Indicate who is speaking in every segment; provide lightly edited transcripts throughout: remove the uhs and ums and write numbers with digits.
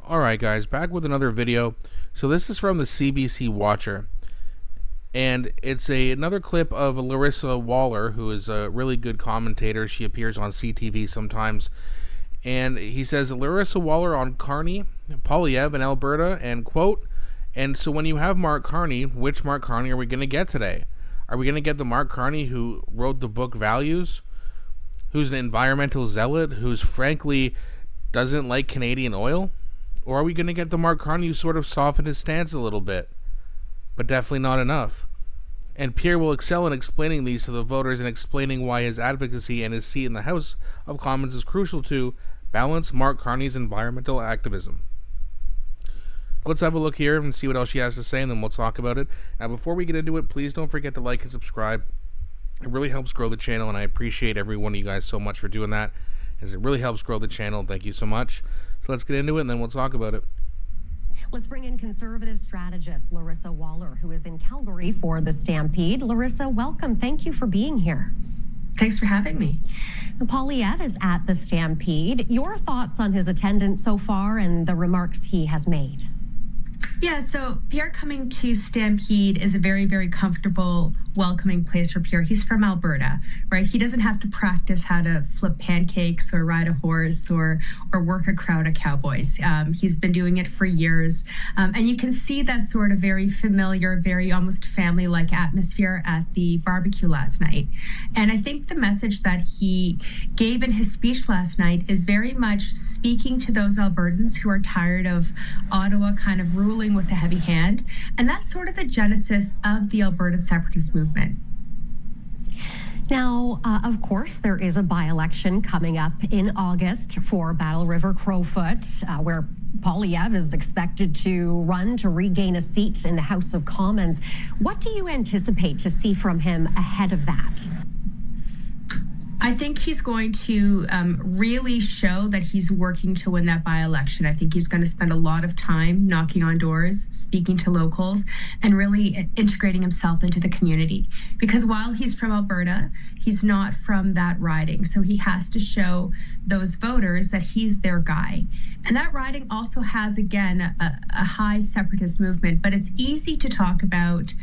Speaker 1: Alright guys, back with another video. So this is from the CBC Watcher, and it's another clip of Larissa Waller, who is a really good commentator. She appears on CTV sometimes, and he says Larissa Waller on Carney, Poilievre in Alberta, and quote, "And so when you have Mark Carney, which Mark Carney are we going to get today? Are we going to get the Mark Carney who wrote the book Values, who's an environmental zealot, who's frankly doesn't like Canadian oil? Or are we going to get the Mark Carney who sort of softened his stance a little bit, but definitely not enough?" And Pierre will excel in explaining these to the voters and explaining why his advocacy and his seat in the House of Commons is crucial to balance Mark Carney's environmental activism. Let's have a look here and see what else she has to say, and then we'll talk about it. Now, before we get into it, please don't forget to like and subscribe. It really helps grow the channel, and I appreciate every one of you guys so much for doing that, as it really helps grow the channel. Thank you so much. So let's get into it, and then we'll talk about it.
Speaker 2: Let's bring in conservative strategist Larissa Waller, who is in Calgary for the Stampede. Larissa, welcome. Thank you for being here.
Speaker 3: Thanks for having me.
Speaker 2: Poilievre is at the Stampede. Your thoughts on his attendance so far and the remarks he has made?
Speaker 3: Yeah, so Pierre coming to Stampede is a very, very comfortable, welcoming place for Pierre. He's from Alberta, right? He doesn't have to practice how to flip pancakes or ride a horse or work a crowd of cowboys. He's been doing it for years. And you can see that sort of very familiar, very almost family-like atmosphere at the barbecue last night. And I think the message that he gave in his speech last night is very much speaking to those Albertans who are tired of Ottawa kind of ruling with a heavy hand. And that's sort of the genesis of the Alberta separatist movement.
Speaker 2: Now, of course, there is a by-election coming up in August for Battle River Crowfoot, where Poilievre is expected to run to regain a seat in the House of Commons. What do you anticipate to see from him ahead of that?
Speaker 3: I think he's going to really show that he's working to win that by-election. I think he's going to spend a lot of time knocking on doors, speaking to locals, and really integrating himself into the community. Because while he's from Alberta, he's not from that riding. So he has to show those voters that he's their guy. And that riding also has, again, a high separatist movement. But it's easy to talk about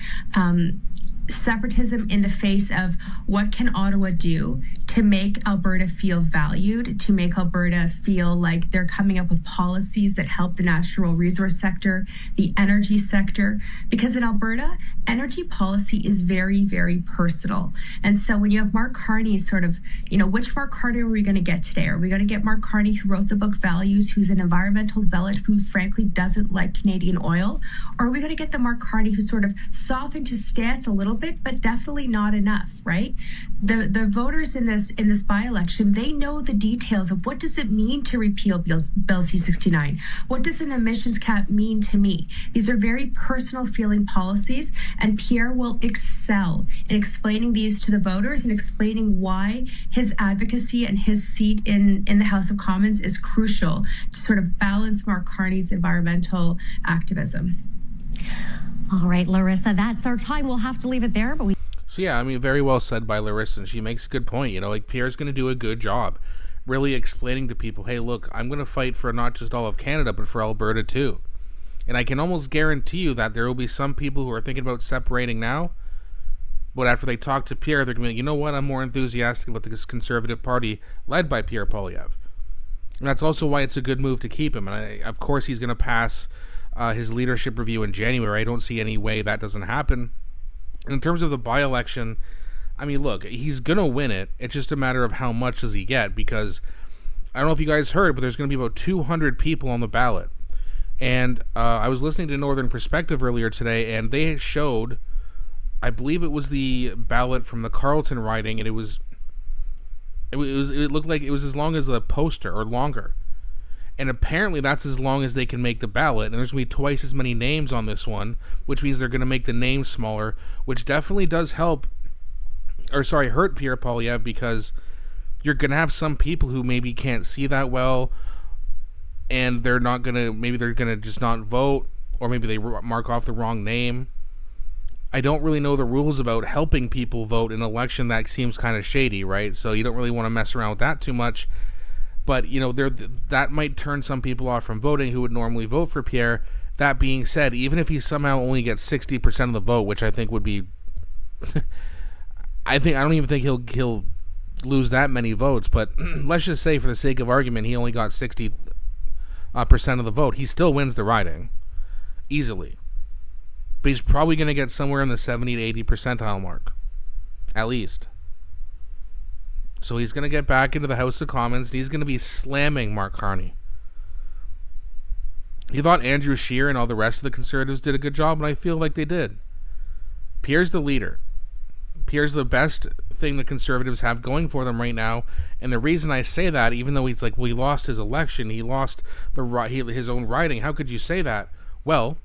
Speaker 3: separatism in the face of what can Ottawa do to make Alberta feel valued, to make Alberta feel like they're coming up with policies that help the natural resource sector, the energy sector. Because in Alberta, energy policy is very, very personal. And so when you have Mark Carney sort of, which Mark Carney are we going to get today? Are we going to get Mark Carney who wrote the book Values, who's an environmental zealot, who frankly doesn't like Canadian oil? Or are we going to get the Mark Carney who sort of softened his stance a little bit, but definitely not enough, right? The voters in this by-election, they know the details of what does it mean to repeal Bill C-69? What does an emissions cap mean to me? These are very personal feeling policies, and Pierre will excel in explaining these to the voters and explaining why his advocacy and his seat in the House of Commons is crucial to sort of balance Mark Carney's environmental activism.
Speaker 2: All right, Larissa, that's our time. We'll have to leave it there, but
Speaker 1: So yeah, I mean, very well said by Larissa, and she makes a good point. Like Pierre's going to do a good job really explaining to people, hey, look, I'm going to fight for not just all of Canada, but for Alberta too. And I can almost guarantee you that there will be some people who are thinking about separating now, but after they talk to Pierre, they're going to be like, you know what, I'm more enthusiastic about this Conservative Party led by Pierre Poilievre. And that's also why it's a good move to keep him. And of course, he's going to pass his leadership review in January. I don't see any way that doesn't happen. In terms of the by-election, I mean, look, he's going to win it. It's just a matter of how much does he get, because I don't know if you guys heard, but there's going to be about 200 people on the ballot. And I was listening to Northern Perspective earlier today, and they showed, I believe it was the ballot from the Carleton riding, and it looked like it was as long as a poster or longer. And apparently that's as long as they can make the ballot. And there's going to be twice as many names on this one, which means they're going to make the names smaller, which definitely does hurt Pierre Poilievre, because you're going to have some people who maybe can't see that well, and they're going to just not vote, or maybe they mark off the wrong name. I don't really know the rules about helping people vote in an election that seems kind of shady, right? So you don't really want to mess around with that too much. But, that might turn some people off from voting who would normally vote for Pierre. That being said, even if he somehow only gets 60% of the vote, which I think would be... I don't even think he'll lose that many votes, but let's just say for the sake of argument he only got 60% of the vote. He still wins the riding easily, but he's probably going to get somewhere in the 70 to 80 percentile mark at least. So he's going to get back into the House of Commons and he's going to be slamming Mark Carney. He thought Andrew Scheer and all the rest of the Conservatives did a good job, and I feel like they did. Pierre's the leader. Pierre's the best thing the Conservatives have going for them right now, and the reason I say that, even though he's like, well, he lost his election, he lost his own riding, how could you say that? Well,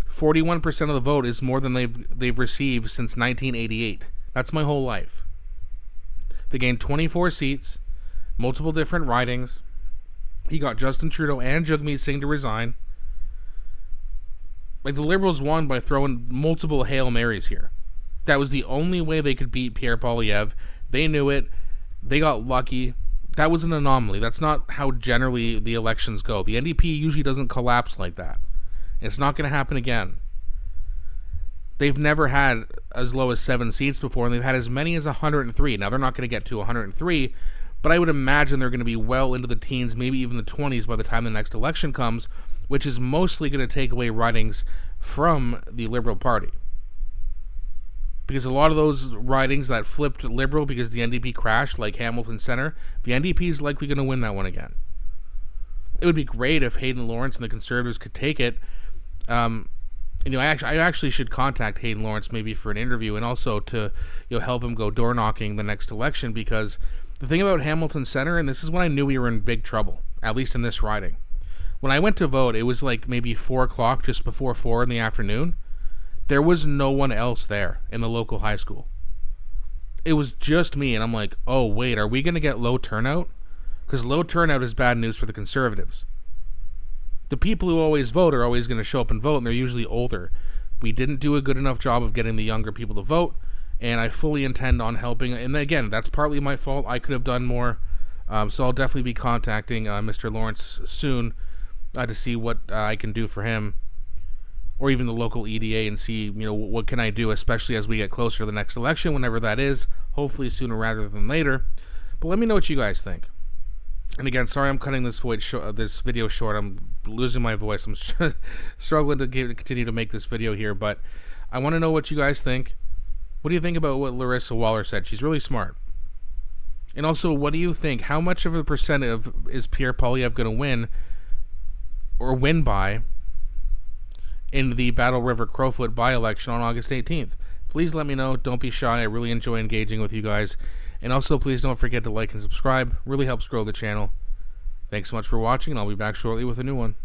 Speaker 1: 41% of the vote is more than they've received since 1988. That's my whole life. They gained 24 seats, multiple different ridings. He got Justin Trudeau and Jagmeet Singh to resign. Like, the Liberals won by throwing multiple Hail Marys here. That was the only way they could beat Pierre Poilievre. They knew it. They got lucky. That was an anomaly. That's not how generally the elections go. The NDP usually doesn't collapse like that. It's not going to happen again. They've never had as low as 7 seats before, and they've had as many as 103. Now, they're not going to get to 103, but I would imagine they're going to be well into the teens, maybe even the 20s by the time the next election comes, which is mostly going to take away ridings from the Liberal Party. Because a lot of those ridings that flipped Liberal because the NDP crashed, like Hamilton Centre, the NDP is likely going to win that one again. It would be great if Hayden Lawrence and the Conservatives could take it. I actually should contact Hayden Lawrence maybe for an interview, and also to help him go door knocking the next election, because the thing about Hamilton Centre, and this is when I knew we were in big trouble, at least in this riding. When I went to vote, it was like maybe 4 o'clock, just before 4 in the afternoon. There was no one else there in the local high school. It was just me, and I'm like, oh, wait, are we going to get low turnout? Because low turnout is bad news for the Conservatives. The people who always vote are always going to show up and vote, and they're usually older. We didn't do a good enough job of getting the younger people to vote, and I fully intend on helping. And again, that's partly my fault. I could have done more. So I'll definitely be contacting Mr. Lawrence soon to see what I can do for him, or even the local EDA, and see, what can I do, especially as we get closer to the next election, whenever that is, hopefully sooner rather than later. But let me know what you guys think. And again, sorry I'm cutting this video short. I'm losing my voice. I'm struggling to continue to make this video here, but I want to know what you guys think. What do you think about what Larissa Waller said? She's really smart. And also, what do you think? How much of a percentage is Pierre Poilievre going to win, or win by, in the Battle River Crowfoot by-election on August 18th? Please let me know. Don't be shy. I really enjoy engaging with you guys. And also, please don't forget to like and subscribe. Really helps grow the channel. Thanks so much for watching, and I'll be back shortly with a new one.